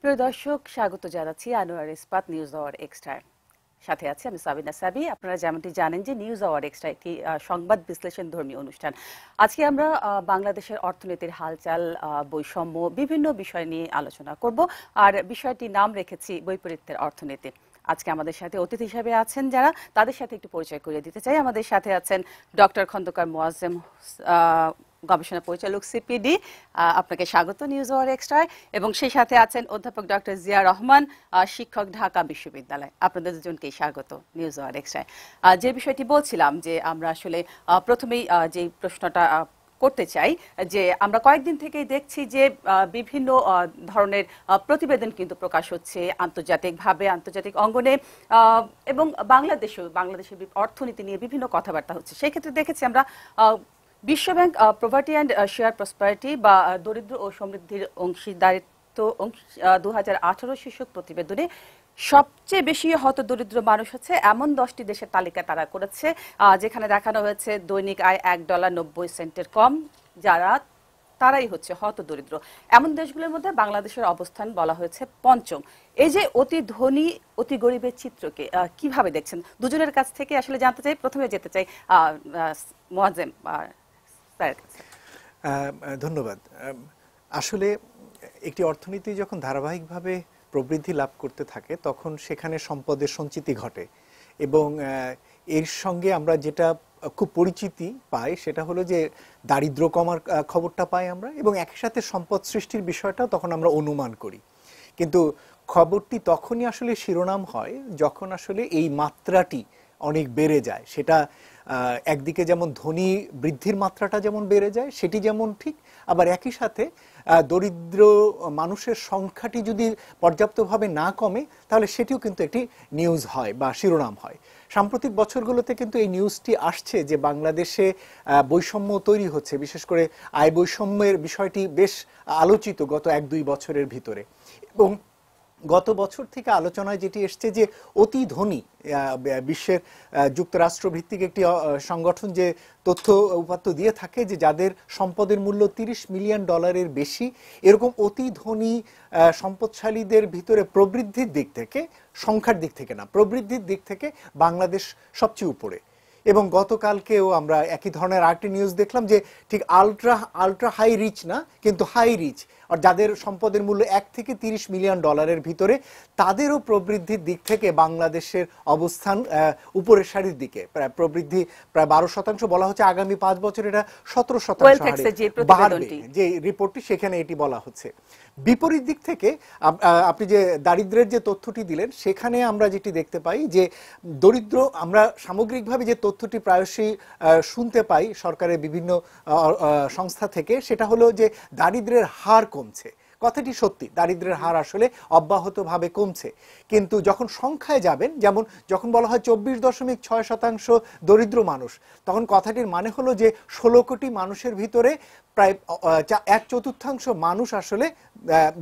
প্রিয় দর্শক, স্বাগত জানাচ্ছি আনোয়ার ইস্পাত নিউজ আওয়ার এক্সট্রায়। সাথে আছে আমি সাবিনা সাবি। আপনারা যেমনটি জানেন যে নিউজ আওয়ার এক্সট্রা একটি সংবাদ বিশ্লেষণ ধর্মী অনুষ্ঠান। আজকে আমরা বাংলাদেশের অর্থনীতির হালচাল, বৈষম্য, বিভিন্ন বিষয় নিয়ে আলোচনা করব। আর বিষয়টির নাম রেখেছি বৈপরীত্যের অর্থনীতি। আজকে আমাদের সাথে অতিথি হিসেবে আছেন যারা, তাদের সাথে একটু পরিচয় করিয়ে দিতে চাই। আমাদের সাথে আছেন ডক্টর খন্দকার মোয়াজ্জেম, গবেষণা পরিচালক সিপিডি। আপনাকে স্বাগত নিউজ আওয়ার এক্সট্রায়। এবং সেই সাথে আছেন অধ্যাপক ডক্টর জিয়া রহমান, শিক্ষক, ঢাকা বিশ্ববিদ্যালয়। আপনাদের দুজনকেই স্বাগত নিউজ আওয়ার এক্সট্রায়। যে বিষয়টি বলছিলাম যে আমরা আসলে প্রথমেই যে প্রশ্নটা করতে চাই যে আমরা কয়েকদিন থেকেই দেখছি যে বিভিন্ন ধরনের প্রতিবেদন কিন্তু প্রকাশ হচ্ছে আন্তর্জাতিকভাবে, আন্তর্জাতিক অঙ্গনে, এবং বাংলাদেশের অর্থনীতি নিয়ে বিভিন্ন কথাবার্তা হচ্ছে। সেই ক্ষেত্রে দেখেছি আমরা বিশ্বব্যাংক পভার্টি অ্যান্ড শেয়ার প্রসপারিটি বা দরিদ্র ও সমৃদ্ধির অংশীদারিত্ব 2018 শীর্ষক প্রতিবেদনে সবচেয়ে বেশি হতদরিদ্র মানুষ হচ্ছে এমন 10টি দেশের তালিকা তারা করেছে, যেখানে দেখানো হয়েছে দৈনিক আয় $1.90 কম, তারাই হচ্ছে হতদরিদ্র। এমন দেশগুলোর মধ্যে বাংলাদেশের অবস্থান বলা হয়েছে পঞ্চম। এই যে অতি ধনী অতি গরিবের চিত্রকে কিভাবে দেখছেন? দুজনের কাছ থেকে আসলে জানতে চাই। প্রথমে যেতে চাই মোয়াজ্জেম স্যারের কাছে। ধন্যবাদ। আসলে একটি অর্থনীতি যখন ধারাবাহিকভাবে প্রবৃদ্ধি লাভ করতে থাকে তখন সেখানে সম্পদের সঞ্চিতি ঘটে, এবং এর সঙ্গে আমরা যেটা খুব পরিচিতি পাই সেটা হলো যে দারিদ্র কমার খবরটা পাই আমরা, এবং একই সাথে সম্পদ সৃষ্টির বিষয়টাও তখন আমরা অনুমান করি। কিন্তু খবরটি তখনই আসলে শিরোনাম হয় যখন আসলে এই মাত্রাটি অনেক বেড়ে যায়। সেটা একদিকে যেমন ধনী বৃদ্ধির মাত্রাটা যেমন বেড়ে যায় সেটি যেমন ঠিক, আবার একই সাথে দরিদ্র মানুষের সংখ্যাটি যদি পর্যাপ্তভাবে না কমে তাহলে সেটিও কিন্তু একটি নিউজ হয় বা শিরোনাম হয়। সাম্প্রতিক বছরগুলোতে কিন্তু এই নিউজটি আসছে যে বাংলাদেশে বৈষম্য তৈরি হচ্ছে, বিশেষ করে আয় বৈষম্যের বিষয়টি বেশ আলোচিত গত 1-2 বছরের ভিতরে। এবং গত বছর থেকে আলোচনায় যেটি এসছে যে অতি ধনী বিশ্বের যুক্তরাষ্ট্র ভিত্তিক একটি সংগঠন যে তথ্য উপাত্ত দিয়ে থাকে যে যাদের সম্পদের মূল্য $30 মিলিয়ন বেশি, এরকম অতি ধনী সম্পদশালীদের ভিতরে প্রবৃদ্ধির দিক থেকে, সংখ্যার দিক থেকে না, প্রবৃদ্ধির দিক থেকে বাংলাদেশ সবচেয়ে উপরে। এবং গতকালকেও আমরা একই ধরনের আরেকটি নিউজ দেখলাম যে ঠিক আলট্রা হাই রিচ না, কিন্তু হাই রিচ, আর যাদের সম্পদের মূল্য $1 থেকে $30 মিলিয়ন ভিতরে, তাদেরও প্রবৃদ্ধির দিক থেকে বাংলাদেশের অবস্থান উপরের সারির দিকে। প্রায় প্রবৃদ্ধি প্রায় 12%, বলা হচ্ছে আগামী 5 বছর এটা 17% বাড়বে, যে রিপোর্টটি সেখানে এটি বলা হচ্ছে। বিপরীত দিক থেকে আপনি যে দারিদ্র্যের যে তথ্যটি দিলেন সেখানে আমরা যেটি দেখতে পাই যে দরিদ্র, আমরা সামগ্রিকভাবে যে তথ্যটি প্রায়শই শুনতে পাই সরকারের বিভিন্ন সংস্থা থেকে, সেটা হলো যে দারিদ্র্যের হার কমছে। কথাটি সত্যি, দারিদ্র্যের হার আসলে অব্যাহতভাবে কমছে। কিন্তু যখন সংখ্যায় যাবেন, যেমন যখন বলা হয় 24.6% দরিদ্র মানুষ, তখন কথাটির মানে হলো যে 16 কোটি মানুষের ভিতরে প্রায় 1/4 মানুষ আসলে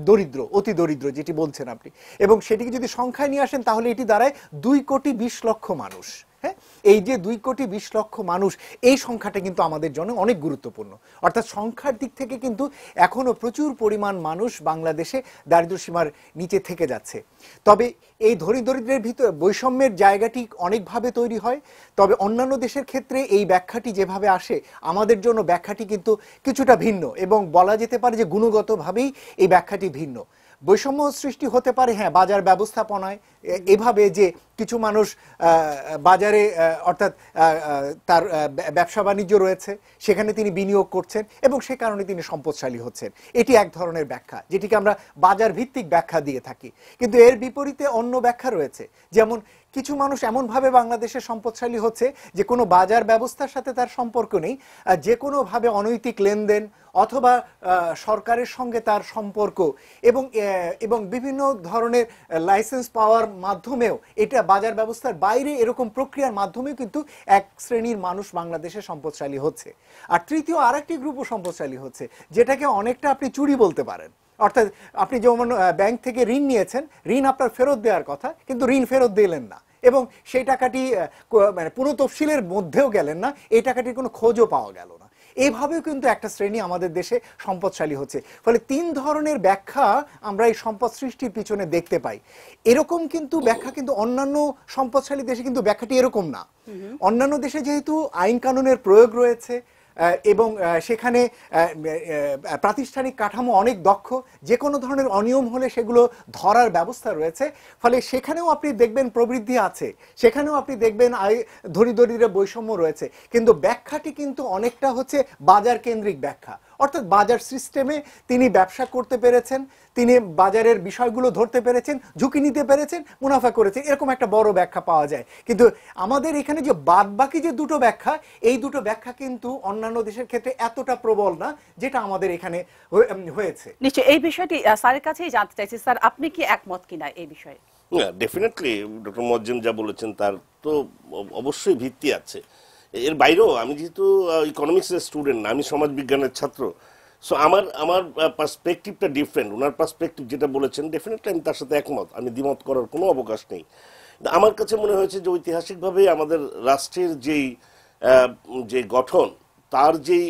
দরিদ্র, অতি দরিদ্র যেটি বলছেন আপনি। এবং সেটিকে যদি সংখ্যায় নিয়ে আসেন তাহলে এটি দাঁড়ায় 2,20,00,000 মানুষ। হ্যাঁ, এই যে 2,20,00,000 মানুষ, এই সংখ্যাটা কিন্তু আমাদের জন্য অনেক গুরুত্বপূর্ণ। অর্থাৎ সংখ্যার দিক থেকে কিন্তু এখনো প্রচুর পরিমাণ মানুষ বাংলাদেশে দারিদ্র্য সীমার নিচে থেকে যাচ্ছে। তবে এই ধনী দরিদ্রের ভিতরে বৈষম্যের জায়গাটি অনেকভাবে তৈরি হয়। তবে অন্যান্য দেশের ক্ষেত্রে এই ব্যাখ্যাটি যেভাবে আসে, আমাদের জন্য ব্যাখ্যাটি কিন্তু কিছুটা ভিন্ন, এবং বলা যেতে পারে যে গুণগতভাবেই এই ব্যাখ্যাটি ভিন্ন। বৈষম্য সৃষ্টি হতে পারে, হ্যাঁ, বাজার ব্যবস্থাপনায়, এভাবে যে কিছু মানুষ বাজারে, অর্থাৎ তার ব্যবসা বাণিজ্য রয়েছে, সেখানে তিনি বিনিয়োগ করছেন এবং সে কারণে তিনি সম্পদশালী হচ্ছেন। এটি এক ধরনের ব্যাখ্যা, যেটিকে আমরা বাজার ভিত্তিক ব্যাখ্যা দিয়ে থাকি। কিন্তু এর বিপরীতে অন্য ব্যাখ্যা রয়েছে, যেমন কিছু মানুষ এমনভাবে বাংলাদেশে সম্পদশালী হচ্ছে যে কোনো বাজার ব্যবস্থার সাথে তার সম্পর্ক নেই, যে কোনোভাবে অনৈতিক লেনদেন অথবা সরকারের সঙ্গে তার সম্পর্ক, এবং বিভিন্ন ধরনের লাইসেন্স পাওয়ার মাধ্যমেও, এটা বাজার ব্যবস্থার বাইরে এরকম প্রক্রিয়ার মাধ্যমেও কিন্তু এক শ্রেণীর মানুষ বাংলাদেশে সম্পদশালী হচ্ছে। আর তৃতীয় আরেকটি গ্রুপও সম্পদশালী হচ্ছে, যেটাকে অনেকটা আপনি চুরি বলতে পারেন। অর্থাৎ আপনি যেমন ব্যাংক থেকে ঋণ নিয়েছেন, ঋণ আপনার ফেরত দেওয়ার কথা, কিন্তু ঋণ ফেরত দিলেন না, এবং সেই টাকাটি মানে পুরো তফসিলের মধ্যেও গেলেন না, এই টাকাটির কোনো খোঁজও পাওয়া গেল না। এইভাবেও কিন্তু একটা শ্রেণী আমাদের দেশে সম্পদশালী হচ্ছে। ফলে তিন ধরনের ব্যাখ্যা আমরা এই সম্পদ সৃষ্টির পিছনে দেখতে পাই। এরকম কিন্তু ব্যাখ্যা কিন্তু অন্যান্য সম্পদশালী দেশে কিন্তু ব্যাখ্যাটি এরকম না। অন্যান্য দেশে যেহেতু আইন কানুনের প্রয়োগ রয়েছে এবং সেখানে প্রাতিষ্ঠানিক কাঠামো অনেক দক্ষ, যে কোনো ধরনের অনিয়ম হলে সেগুলো ধরার ব্যবস্থা রয়েছে, ফলে সেখানেও আপনি দেখবেন প্রবৃদ্ধি আছে, সেখানেও আপনি দেখবেন ধনী দরিদ্রের বৈষম্য রয়েছে, কিন্তু ব্যাখ্যাটি কিন্তু অনেকটা হচ্ছে বাজার কেন্দ্রিক ব্যাখ্যা। অর্থাৎ বাজার সিস্টেমে তিনি ব্যবসা করতে পেরেছেন, তিনি বাজারের বিষয়গুলো ধরতে পেরেছেন, ঝুঁকি নিতে পেরেছেন, মুনাফা করেছেন, এরকম একটা বড় ব্যাখ্যা পাওয়া যায়। কিন্তু আমাদের এখানে যে বাদবাকি যে দুটো ব্যাখ্যা, এই দুটো ব্যাখ্যা কিন্তু অন্যান্য দেশের ক্ষেত্রে এতটা প্রবল না যেটা আমাদের এখানে হয়েছে। নিশ্চয়ই এই বিষয়টি স্যারের কাছেই জানতে চাইছি, স্যার আপনি কি একমত কিনা এই বিষয়ে? ডেফিনেটলি ডক্টর মোয়াজ্জেম যা বলেছেন তার তো অবশ্যই ভিত্তি আছে। এর বাইরেও আমি যেহেতু ইকোনমিক্সের স্টুডেন্ট না, আমি সমাজবিজ্ঞানের ছাত্র, সো আমার পার্সপেক্টিভটা ডিফারেন্ট। ওনার পার্সপেক্টিভ যেটা বলেছেন ডেফিনেটলি আমি তার সাথে একমত, আমি দ্বিমত করার কোনো অবকাশ নেই। আমার কাছে মনে হয়েছে যে ঐতিহাসিকভাবে আমাদের রাষ্ট্রের যে গঠন, তার যেই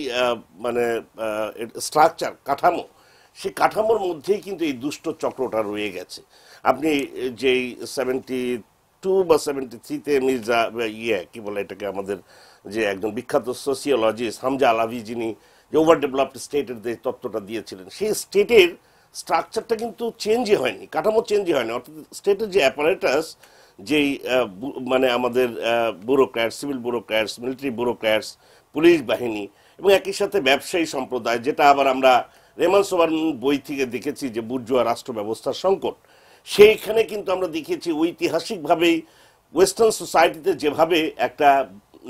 মানে স্ট্রাকচার, কাঠামো, সেই কাঠামোর মধ্যেই কিন্তু এই দুষ্ট চক্রটা রয়ে গেছে। আপনি যেই 72 বা 73-তে মির্জা কি বলে এটাকে, আমাদের যে একজন বিখ্যাত সোসিওলজিস্ট হামজা আলাভি, যিনি যে ওভার ডেভেলপড স্টেটের যে তত্ত্বটা দিয়েছিলেন, সেই স্টেটের স্ট্রাকচারটা কিন্তু চেঞ্জই হয়নি, কাঠামো চেঞ্জই হয়নি। অর্থাৎ স্টেটের যে অ্যাপারেটাস, যেই মানে আমাদের bureaucrats, civil bureaucrats, military bureaucrats, police বাহিনী এবং একই সাথে ব্যবসায়ী সম্প্রদায়, যেটা আবার আমরা রেমান সোবার্ন বই থেকে দেখেছি যে বুর্জোয়া রাষ্ট্র ব্যবস্থার সংকট, সেইখানে কিন্তু আমরা দেখেছি ঐতিহাসিকভাবেই ওয়েস্টার্ন সোসাইটিতে যেভাবে একটা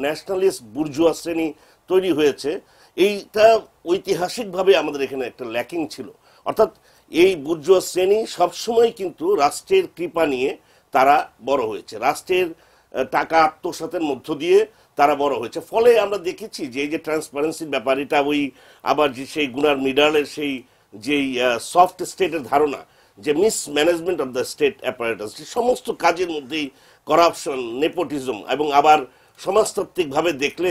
ন্যাশনালিস্ট বুর্জোয়া শ্রেণী তৈরি হয়েছে, এইটা ঐতিহাসিকভাবে আমাদের এখানে একটা ল্যাকিং ছিল। অর্থাৎ এই বুর্জোয়া শ্রেণী সবসময় কিন্তু রাষ্ট্রের কৃপা নিয়ে তারা বড় হয়েছে, রাষ্ট্রের টাকা আত্মসাতের মধ্য দিয়ে তারা বড় হয়েছে। ফলে আমরা দেখেছি যে এই যে ট্রান্সপারেন্সির ব্যাপার, এটা ওই আবার যে সেই গুনার মিডালের যেই সফট স্টেটের ধারণা, যে mismanagement of the state apparatus, সমস্ত কাজের মধ্যেই করাপশন, নেপোটিজম, এবং আবার সমাজতাত্ত্বিকভাবে দেখলে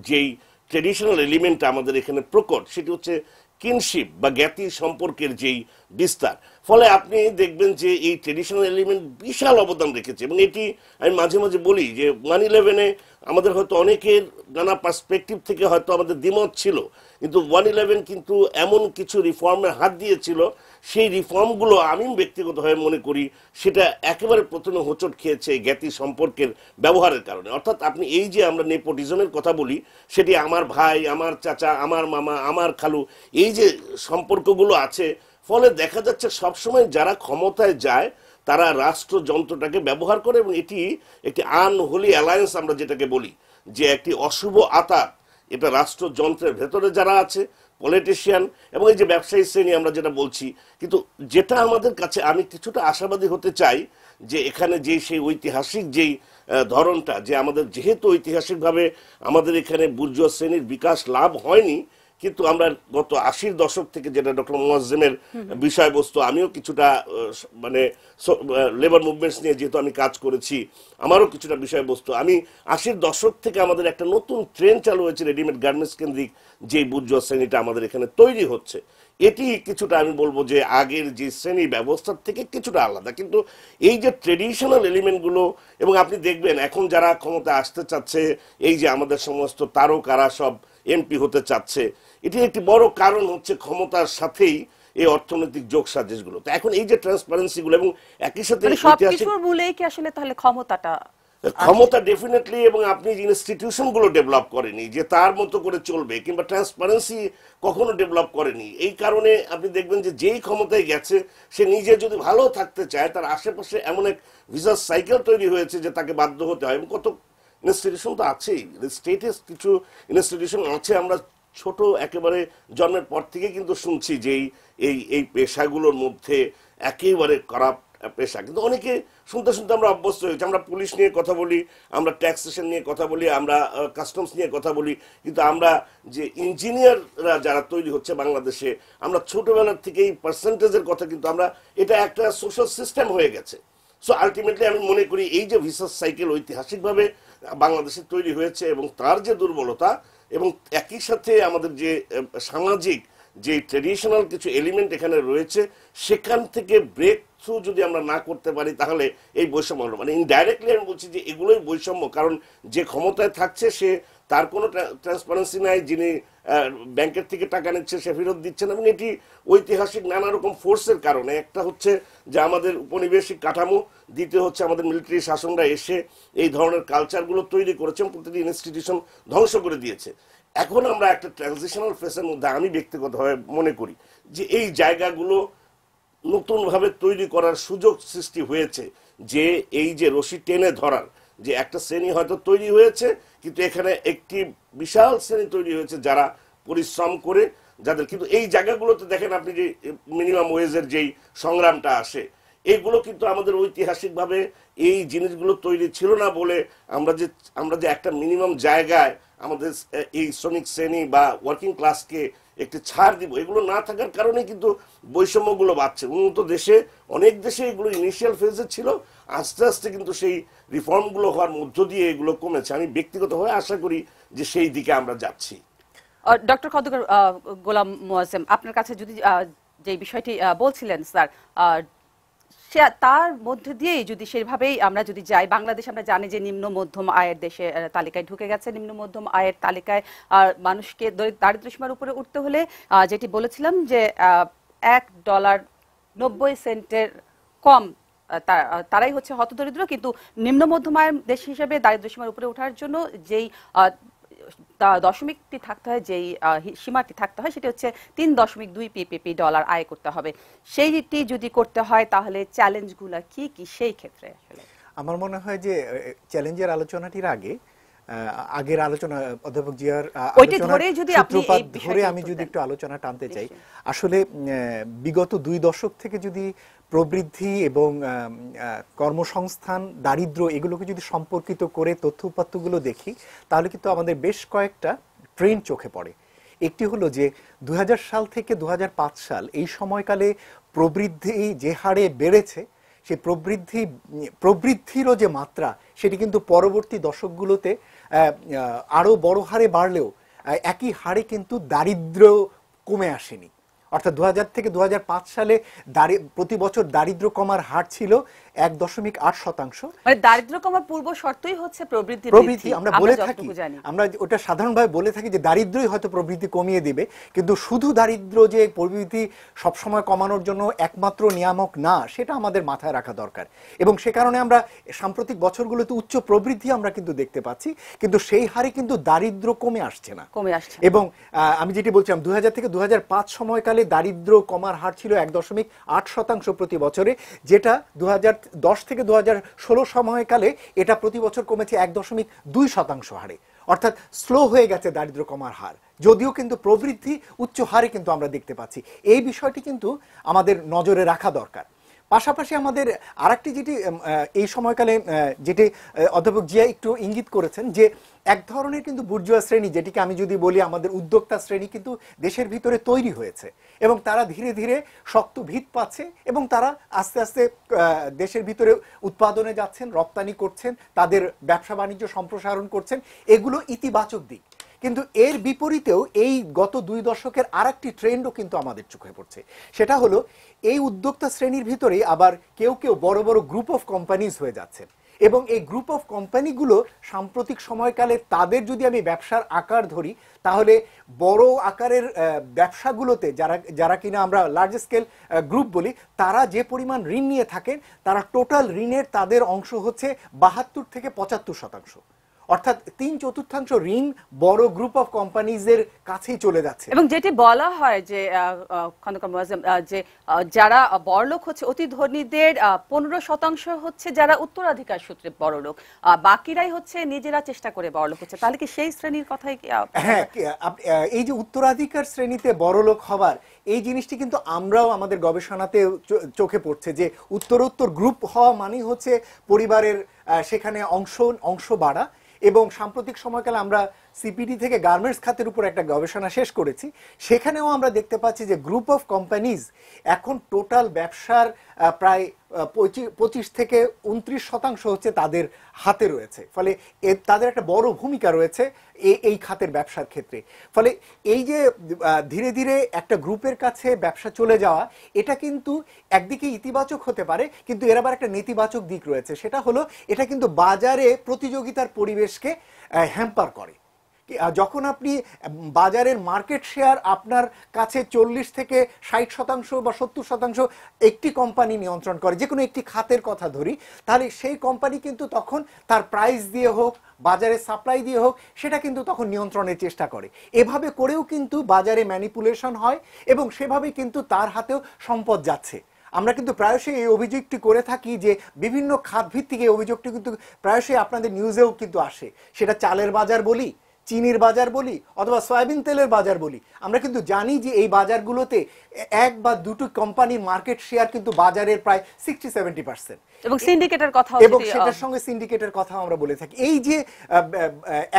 যেই ট্রেডিশনাল এলিমেন্টটা আমাদের এখানে প্রকট, সেটি হচ্ছে কিনশিপ বা জ্ঞাতি সম্পর্কের যেই বিস্তার। ফলে আপনি দেখবেন যে এই ট্রেডিশনাল এলিমেন্ট বিশাল অবদান রেখেছে। এবং এটি আমি মাঝে মাঝে বলি যে 1/11-এ আমাদের হয়তো অনেকের নানা পার্সপেক্টিভ থেকে হয়তো আমাদের দ্বিমত ছিল, কিন্তু 1/11 কিন্তু এমন কিছু রিফর্মের হাত দিয়েছিল, সেই রিফর্মগুলো আমি ব্যক্তিগতভাবে মনে করি সেটা একেবারে প্রথমে হোঁচট খেয়েছে জ্ঞাতি সম্পর্কের ব্যবহারের কারণে। অর্থাৎ আপনি এই যে আমরা নেপোটিজমের কথা বলি, সেটি আমার ভাই, আমার চাচা, আমার মামা, আমার খালু, এই যে সম্পর্কগুলো আছে, ফলে দেখা যাচ্ছে সবসময় যারা ক্ষমতায় যায় তারা রাষ্ট্রযন্ত্রটাকে ব্যবহার করে, এবং এটি একটি আনহোলি অ্যালায়েন্স আমরা যেটাকে বলি, যে একটি অশুভ আতাত, এটা রাষ্ট্রযন্ত্রের ভেতরে যারা আছে, পলিটিশিয়ান এবং এই যে ব্যবসায়ী শ্রেণী আমরা যেটা বলছি। কিন্তু যেটা আমাদের কাছে, আমি কিছুটা আশাবাদী হতে চাই যে এখানে যে সেই ঐতিহাসিক যেই ধরনটা, যে আমাদের যেহেতু ঐতিহাসিকভাবে আমাদের এখানে বুর্জোয়া শ্রেণীর বিকাশ লাভ হয়নি, কিন্তু আমরা গত 80-র দশক থেকে, যেটা ডক্টর মোয়াজ্জেমের বিষয়বস্তু, আমিও কিছুটা মানে লেবার মুভমেন্টস নিয়ে যেহেতু আমি কাজ করেছি, আমারও কিছুটা বিষয়বস্তু, আমি 80-র দশক থেকে আমাদের একটা নতুন ট্রেন্ড চালু হয়েছে রেডিমেড গার্মেন্টস কেন্দ্রিক যে বুর্জোয়া শ্রেণীটা আমাদের এখানে তৈরি হচ্ছে। এটি কিছুটা আমি বলবো যে আগের যে শ্রেণী ব্যবস্থার থেকে কিছুটা আলাদা। কিন্তু এই যে ট্রেডিশনাল এলিমেন্টগুলো, এবং আপনি দেখবেন এখন যারা ক্ষমতা আসতে চাচ্ছে, এই যে আমাদের সমস্ত তারকারা সব এমপি হতে চাচ্ছে, এটি একটি বড় কারণ হচ্ছে ক্ষমতার সাথেই এই অর্থনৈতিক যোগ সাজেশগুলো। তো এখন এই যে ট্রান্সপারেন্সিগুলো এবং একই সাথে সবকিছুর মূলেই কি আসলে তাহলে ক্ষমতা ডেফিনেটলি, এবং আপনি যে ইনস্টিটিউশন গুলো ডেভেলপ করেনি যে তার মতো করে চলবে, কিংবা ট্রান্সপারেন্সি কখনো ডেভেলপ করেনি। এই কারণে আপনি দেখবেন যে যেই ক্ষমতায় গেছে, সে নিজে যদি ভালো থাকতে চায়, তার আশেপাশে এমন এক ভিসাস সাইকেল তৈরি হয়েছে যে তাকে বাধ্য হতে হয়। এবং কত ইনস্টিটিউশন তো আছেই, স্টেটের কিছু ইনস্টিটিউশন আছে, আমরা ছোট একেবারে জন্মের পর থেকে কিন্তু শুনছি যে এই পেশাগুলোর মধ্যে একেবারে খারাপ পেশা। কিন্তু অনেকে শুনতে শুনতে আমরা অভ্যস্ত হয়েছি। আমরা পুলিশ নিয়ে কথা বলি, আমরা ট্যাক্সেশন নিয়ে কথা বলি, আমরা কাস্টমস নিয়ে কথা বলি, কিন্তু আমরা যে ইঞ্জিনিয়াররা যারা তৈরি হচ্ছে বাংলাদেশে, আমরা ছোটবেলার থেকেই পার্সেন্টেজের কথা, কিন্তু আমরা এটা একটা সোশ্যাল সিস্টেম হয়ে গেছে। সো আলটিমেটলি আমি মনে করি এই যে ভিসাস সাইকেল ঐতিহাসিকভাবে বাংলাদেশে তৈরি হয়েছে এবং তার যে দুর্বলতা, এবং একই সাথে আমাদের যে সামাজিক যে ট্রেডিশনাল কিছু এলিমেন্ট এখানে রয়েছে সেখান থেকে ব্রেক থ্রু যদি আমরা না করতে পারি তাহলে এই বৈষম্য হলো, মানে ইনডাইরেক্টলি আমি বলছি যে এগুলোই বৈষম্য। কারণ যে ক্ষমতায় থাকছে সে তার কোনো ট্রান্সপারেন্সি নাই, যিনি ব্যাংকের থেকে টাকা নিচ্ছে সে ফেরত দিচ্ছেন, এবং এটি ঐতিহাসিক নানা রকম ফোর্সের কারণে। একটা হচ্ছে যে আমাদের উপনিবেশিক কাঠামো, দ্বিতীয় হচ্ছে আমাদের মিলিটারি শাসনরা এসে এই ধরনের কালচারগুলো তৈরি করেছে, প্রতিটি ইনস্টিটিউশন ধ্বংস করে দিয়েছে। এখন আমরা একটা ট্রানজিশনাল ফেসের মধ্যে আমি ব্যক্তিগতভাবে মনে করি যে এই জায়গাগুলো নতুনভাবে তৈরি করার সুযোগ সৃষ্টি হয়েছে, যে এই যে রশি টেনে ধরার যে একটা শ্রেণী হয়তো তৈরি হয়েছে, কিন্তু এখানে একটি বিশাল শ্রেণী তৈরি হয়েছে যারা পরিশ্রম করে, যাদের কিন্তু এই জায়গাগুলোতে দেখেন আপনি যে মিনিমাম ওয়েজের যেই সংগ্রামটা আসে, এইগুলো কিন্তু আমাদের ঐতিহাসিকভাবে এই জিনিসগুলো তৈরি ছিল না বলে আমরা যে একটা মিনিমাম জায়গায় আমাদের এই শ্রমিক শ্রেণী বা ওয়ার্কিং ক্লাসকে একটি ছাড় দিব, এগুলো না থাকার কারণে কিন্তু বৈষম্যগুলো বাড়ছে। উন্নত দেশে অনেক দেশে এগুলো ইনিশিয়াল ফেজে ছিল, আস্তে আস্তে কিন্তু সেই রিফর্মগুলো হওয়ার মধ্য দিয়ে এগুলো কমেছে। আমি ব্যক্তিগতভাবে আশা করি যে সেই দিকে আমরা যাচ্ছি। ডক্টর খন্দকার গোলাম মোয়াজ্জেম, আপনার কাছে যদি যে বিষয়টি বলছিলেন স্যার, তার মধ্যে দিয়েই যদি সেভাবেই আমরা যদি যাই, বাংলাদেশ আমরা জানি যে নিম্ন মধ্যম আয়ের দেশে তালিকায় ঢুকে গেছে। নিম্ন মধ্যম আয়ের তালিকায় মানুষকে দারিদ্র্যসীমার উপরে উঠতে হলে যেটি বলেছিলাম যে $1.90 কম তারাই হচ্ছে হতদরিদ্র, কিন্তু নিম্ন মধ্যম আয়ের দেশ হিসেবে দারিদ্র্যসীমার উপরে ওঠার জন্য যেই দশমিকটি থাকতে হয়, যেই সীমাটি থাকতে হয়, সেটি হচ্ছে $3.2 PPP আয় করতে হবে। সেইটি যদি করতে হয় তাহলে চ্যালেঞ্জগুলো কি কি সেই ক্ষেত্রে? আসলে আমার মনে হয় যে চ্যালেঞ্জের আলোচনাটির আগের আলোচনা অধ্যাপক জিয়ার সূত্রপাত ধরে আমি যদি একটু আলোচনা টানতে চাই, আসলে বিগত 2 দশক থেকে যদি প্রবৃদ্ধি এবং কর্মসংস্থান, দারিদ্র্য এগুলোকে যদি সম্পর্কিত করে তথ্য উপাত্তগুলো দেখি, তাহলে কিন্তু আমাদের বেশ কয়েকটা ট্রেন্ড চোখে পড়ে। একটি হলো যে 2000 সাল থেকে 2005 সাল এই সময়কালে প্রবৃদ্ধি যে হারে বেড়েছে, সেই প্রবৃদ্ধিরও যে মাত্রা সেটি কিন্তু পরবর্তী দশকগুলোতে আরো বড় হারে বাড়লেও একই হারে কিন্তু দারিদ্র্য কমে আসেনি। অর্থাৎ 2000 থেকে 2005 সালে প্রতি বছর দারিদ্র্য কমার হার ছিল 1.8%। মানে দারিদ্র্য কমার পূর্ব শর্তই হচ্ছে প্রবৃদ্ধি। আমরা বলে থাকি, আমরা ওটা সাধারণভাবে বলে থাকি যে দারিদ্র্যই হয়তো প্রবৃদ্ধি কমিয়ে দিবে, কিন্তু শুধু দারিদ্র্য যে প্রবৃদ্ধি সবসময় কমানোর জন্য একমাত্র নিয়ামক না, সেটা আমাদের মাথায় রাখা দরকার। এবং সে কারণে আমরা সাম্প্রতিক বছরগুলোতে উচ্চ প্রবৃদ্ধি আমরা কিন্তু দেখতে পাচ্ছি, কিন্তু সেই হারে কিন্তু দারিদ্র্য কমে আসছে না। এবং আমি যেটি বলছিলাম 2000 থেকে 2005 সময়কালে দারিদ্র্য কমার হার ছিল 1.8% প্রতি বছরে, যেটা 2010 থেকে 2016 সময়কালে এটা প্রতি বছর কমেছে 1.2% হারে। অর্থাৎ স্লো হয়ে গেছে দারিদ্র্য কমার হার, যদিও কিন্তু প্রবৃদ্ধি উচ্চ হারে কিন্তু আমরা দেখতে পাচ্ছি। এই বিষয়টি কিন্তু আমাদের নজরে রাখা দরকার। পাশাপাশি আমাদের আরেকটি যেটি এই সময়কালে যেটি অধ্যাপক জিয়া একটু ইঙ্গিত করেছেন, যে এক ধরনের কিন্তু বুর্জোয়া শ্রেণী, যেটিকে আমি যদি বলি আমাদের উদ্যোক্তা শ্রেণী, কিন্তু দেশের ভিতরে তৈরি হয়েছে এবং তারা ধীরে ধীরে শক্ত ভিত পাচ্ছে এবং তারা আস্তে আস্তে দেশের ভিতরে উৎপাদনে যাচ্ছেন, রপ্তানি করছেন, তাদের ব্যবসা বাণিজ্য সম্প্রসারণ করছেন। এগুলো ইতিবাচক দিক। কিন্তু এর বিপরীতেও এই গত 2 দশকের আরেকটি ট্রেন্ডও কিন্তু আমাদের চোখে পড়ছে। সেটা হলো এই উদ্যোক্তা শ্রেণীর ভিতরে আবার কেউ কেউ বড় বড় গ্রুপ অফ কোম্পানিজ হয়ে যাচ্ছেন, এবং এই গ্রুপ অফ কোম্পানিগুলো সাম্প্রতিক সময়কালে তাদের যদি আমি ব্যবসার আকার ধরি, তাহলে বড় আকারের ব্যবসাগুলোতে যারা কিনা আমরা লার্জ স্কেল গ্রুপ বলি, তারা যে পরিমাণ ঋণ নিয়ে থাকেন, তারা টোটাল ঋণের তাদের অংশ হচ্ছে 72 থেকে 75%। অর্থাৎ 3/4 ঋণ বড় গ্রুপ অফ কোম্পানিজের কাছেই চলে যাচ্ছে। এবং যেটি বলা হয় যে খন্দকার মোয়াজ্জেম, যে যারা বড়লোক হচ্ছে অতি ধনীদের 15% হচ্ছে যারা উত্তরাধিকার সূত্রে বড়লোক, বাকিরাই হচ্ছে নিজেরা চেষ্টা করে বড়লোক হচ্ছে। তাহলে কি সেই শ্রেণীর কথাই? হ্যাঁ, এই যে উত্তরাধিকার শ্রেণীতে বড়লোক হবার এই জিনিসটি কিন্তু আমরাও আমাদের গবেষণাতে চোখে পড়ছে, যে উত্তরোত্তর গ্রুপ হওয়া মানেই হচ্ছে পরিবারের সেখানে অংশ বাড়া। এবং সাম্প্রতিক সময়কালে আমরা সিপিডি থেকে গার্মেন্টস খাতের উপর একটা গবেষণা শেষ করেছি, সেখানেও আমরা দেখতে পাচ্ছি যে গ্রুপ অফ কোম্পানিজ এখন টোটাল ব্যবসার প্রায় 25 থেকে 29% হচ্ছে তাদের হাতে রয়েছে। ফলে তাদের একটা বড় ভূমিকা রয়েছে এই খাতের ব্যবসার ক্ষেত্রে। ফলে এই যে ধীরে ধীরে একটা গ্রুপের কাছে ব্যবসা চলে যাওয়া, এটা কিন্তু একদিকে ইতিবাচক হতে পারে, কিন্তু এর আবার একটা নেতিবাচক দিক রয়েছে। সেটা হলো এটা কিন্তু বাজারে প্রতিযোগিতার পরিবেশকে হ্যাম্পার করে। যখন আপনি বাজারের মার্কেট শেয়ার আপনার কাছে 40 থেকে 60% বা 70% একটি কোম্পানি নিয়ন্ত্রণ করে, যে কোনো একটি খাতের কথা ধরি, তাহলে সেই কোম্পানি কিন্তু তখন তার প্রাইস দিয়ে হোক, বাজারে সাপ্লাই দিয়ে হোক, সেটা কিন্তু তখন নিয়ন্ত্রণের চেষ্টা করে। এভাবে করেও কিন্তু বাজারে ম্যানিপুলেশন হয় এবং সেভাবে কিন্তু তার হাতেও সম্পদ যাচ্ছে। আমরা কিন্তু প্রায়শই এই অভিযোগটি করে থাকি যে বিভিন্ন খাত ভিত্তিক এই অভিযোগটি কিন্তু প্রায়শই আপনাদের নিউজেও কিন্তু আসে। সেটা চালের বাজার বলি, চিনির বাজার বলি, অথবা সয়াবিন তেলের বাজার বলি, আমরা কিন্তু জানি যে এই বাজারগুলোতে এক বা দুটো কোম্পানির মার্কেট শেয়ার কিন্তু বাজারের প্রায় 60-70%, এবং সিন্ডিকেটের কথা, এবং সেটার সঙ্গে সিন্ডিকেটের কথা আমরা বলে থাকি। এই যে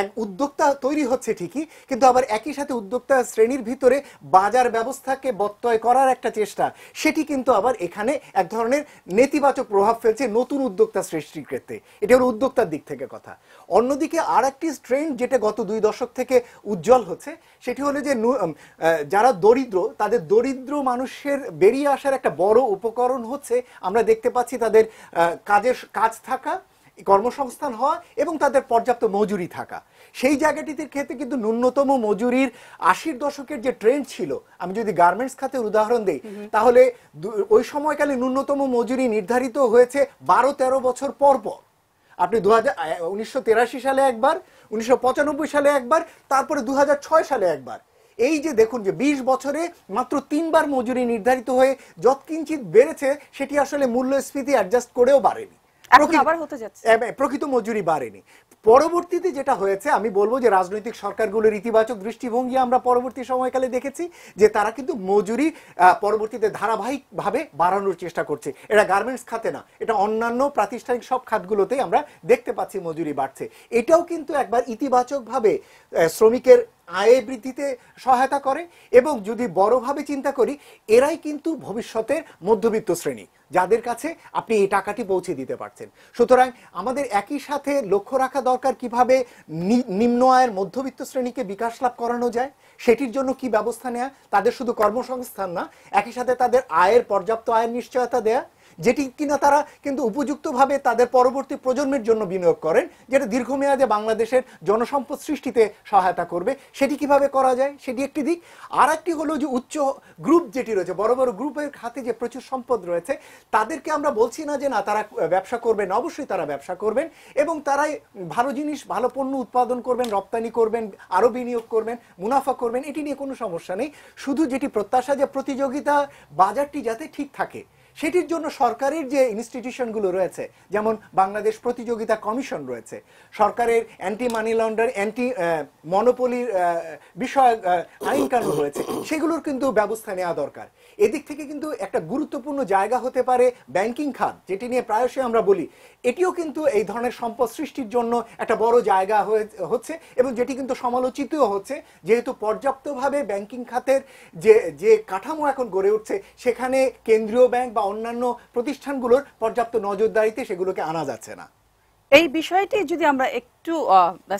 এক উদ্যোক্তা তৈরি হচ্ছে ঠিকই, কিন্তু আবার একই সাথে উদ্যোক্তা শ্রেণীর ভিতরে বাজার ব্যবস্থাকে ব্যত্যয় করার একটা চেষ্টা, সেটি কিন্তু আবার এখানে এক ধরনের নেতিবাচক প্রভাব ফেলছে নতুন উদ্যোক্তা সৃষ্টির ক্ষেত্রে। এটা হলো উদ্যোক্তার দিক থেকে কথা। অন্যদিকে আর একটি ট্রেন্ড যেটা গত 2 দশক থেকে উজ্জ্বল হচ্ছে, সেটি হলো যে যারা দরিদ্র, তাদের দরিদ্র মানুষের বেরিয়ে আসার একটা বড় উপকরণ হচ্ছে, আমরা দেখতে পাচ্ছি তাদের কাজ থাকা, কর্মসংস্থান হওয়া এবং তাদের পর্যাপ্ত মজুরি থাকা। সেই জায়গাটিতে ক্ষেত্রে কিন্তু ন্যূনতম মজুরির 80-র দশকের যে ট্রেন্ড ছিল, আমি যদি গার্মেন্টস খাতের উদাহরণ দিই, তাহলে ওই সময়কালে ন্যূনতম মজুরি নির্ধারিত হয়েছে 12-13 বছর পর পর। আপনি 1983 সালে একবার, 1995 সালে একবার, তারপরে 2006 সালে একবার। এই যে দেখুন যে 20 বছরে মাত্র 3 বার মজুরি নির্ধারিত হয়ে যৎকিঞ্চিত বেড়েছে, সেটি আসলে মূল্যস্ফীতি অ্যাডজাস্ট করেও বাড়েনি, প্রকৃত মজুরি বাড়েনি। পরবর্তীতে যেটা হয়েছে, আমি বলবো যে রাজনৈতিক সরকারগুলোর ইতিবাচক দৃষ্টিভঙ্গি আমরা পরবর্তী সময়কালে দেখেছি যে তারা কিন্তু মজুরি পরবর্তীতে ধারাবাহিকভাবে বাড়ানোর চেষ্টা করছে। এটা গার্মেন্টস খাতে না, এটা অন্যান্য প্রাতিষ্ঠানিক সব খাতগুলোতেই আমরা দেখতে পাচ্ছি মজুরি বাড়ছে। এটাও কিন্তু একবার ইতিবাচকভাবে শ্রমিকের আয় বৃদ্ধিতে সহায়তা করে। এবং যদি বড়ভাবে চিন্তা করি, এরাই কিন্তু ভবিষ্যতের মধ্যবিত্ত শ্রেণী, যাদের কাছে আপনি এই টাকাটি পৌঁছে দিতে পারছেন। সুতরাং আমাদের একই সাথে লক্ষ্য রাখা দরকার কিভাবে নিম্ন আয়ের মধ্যবিত্ত শ্রেণীকে বিকাশ লাভ করানো যায়, সেটির জন্য কি ব্যবস্থা নেওয়া, তাদের শুধু কর্মসংস্থান না, একই সাথে তাদের পর্যাপ্ত আয়ের নিশ্চয়তা দেয়া, যেটি কিনা তারা কিন্তু উপযুক্তভাবে তাদের পরবর্তী প্রজন্মের জন্য বিনিয়োগ করেন, যেটা দীর্ঘমেয়াদে বাংলাদেশের জনসম্পদ সৃষ্টিতে সহায়তা করবে। সেটি কিভাবে করা যায়, সেটি একটি দিক। আর একটি হলো যে উচ্চ গ্রুপ যেটি রয়েছে, বড় বড় গ্রুপের হাতে যে প্রচুর সম্পদ রয়েছে, তাদেরকে আমরা বলছি না যে না তারা ব্যবসা করবেন, অবশ্যই তারা ব্যবসা করবেন এবং তারাই ভালো জিনিস, ভালো পণ্য উৎপাদন করবেন, রপ্তানি করবেন, আরও বিনিয়োগ করবেন, মুনাফা করবেন, এটি নিয়ে কোনো সমস্যা নেই। শুধু যেটি প্রত্যাশা যে প্রতিযোগিতা বাজারটি যাতে ঠিক থাকে, সেটির জন্য সরকারের যে ইনস্টিটিউশনগুলো রয়েছে, যেমন বাংলাদেশ প্রতিযোগিতা কমিশন রয়েছে, সরকারের অ্যান্টি মানি লন্ডার, অ্যান্টি মনোপলির বিষয়ক আইন কানুন রয়েছে, সেগুলোর কিন্তু ব্যবস্থা নেওয়া দরকার। এদিক থেকে কিন্তু একটা গুরুত্বপূর্ণ জায়গা হতে পারে ব্যাংকিং খাত, যেটি নিয়ে প্রায়শই আমরা বলি। এটিও কিন্তু এই ধরনের সম্পদ সৃষ্টির জন্য একটা বড় জায়গা হচ্ছে এবং যেটি কিন্তু সমালোচিতও হচ্ছে, যেহেতু পর্যাপ্তভাবে ব্যাংকিং খাতের যে কাঠামো এখন গড়ে উঠছে, সেখানে কেন্দ্রীয় ব্যাংক বা অন্যান্য প্রতিষ্ঠানগুলোর পর্যাপ্ত নজরদারিতে সেগুলোকে আনা যাচ্ছে না। এই বিষয়টি যদি আমরা একটু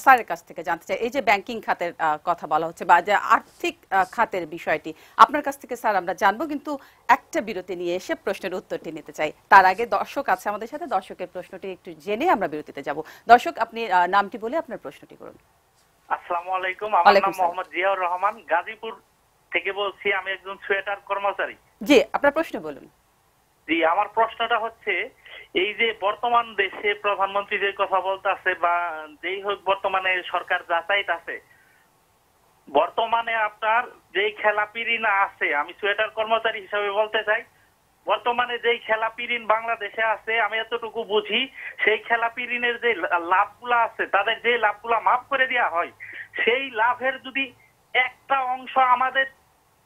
স্যারের কাছ থেকে জানতে চাই, এই যে ব্যাংকিং খাতের কথা বলা হচ্ছে বা যে আর্থিক খাতের বিষয়টি, আপনার কাছ থেকে স্যার আমরা জানবো, কিন্তু একটা বিরতি নিয়ে এসে প্রশ্নের উত্তরটি নিতে চাই। তার আগে দর্শক আছে আমাদের সাথে, দর্শকের প্রশ্নটি একটু জেনে আমরা বিরতিতে যাব। দর্শক, আপনি নামটি বলে আপনার প্রশ্নটি করুন। আসসালামু আলাইকুম, আমার নাম মোহাম্মদ জিয়াউর রহমান, গাজীপুর থেকে বলছি। আমি একজন সোয়েটার কর্মচারী। জি, আপনার প্রশ্ন বলুন। জি, আমার প্রশ্নটা হচ্ছে, এই যে বর্তমান দেশে প্রধানমন্ত্রী যে কথা বলতে আছে বা যেই হোক বর্তমানে সরকার যাচাইত আছে, বর্তমানে আপনার যেই খেলাপি ঋণ আছে, আমি সোয়েটার কর্মচারী হিসাবে বলতে চাই, বর্তমানে যেই খেলাপি ঋণ বাংলাদেশে আছে, আমি এতটুকু বুঝি, সেই খেলাপি ঋণের যে লাভগুলা আছে, তাদের যে লাভগুলা মাফ করে দেওয়া হয়, সেই লাভের যদি একটা অংশ আমাদের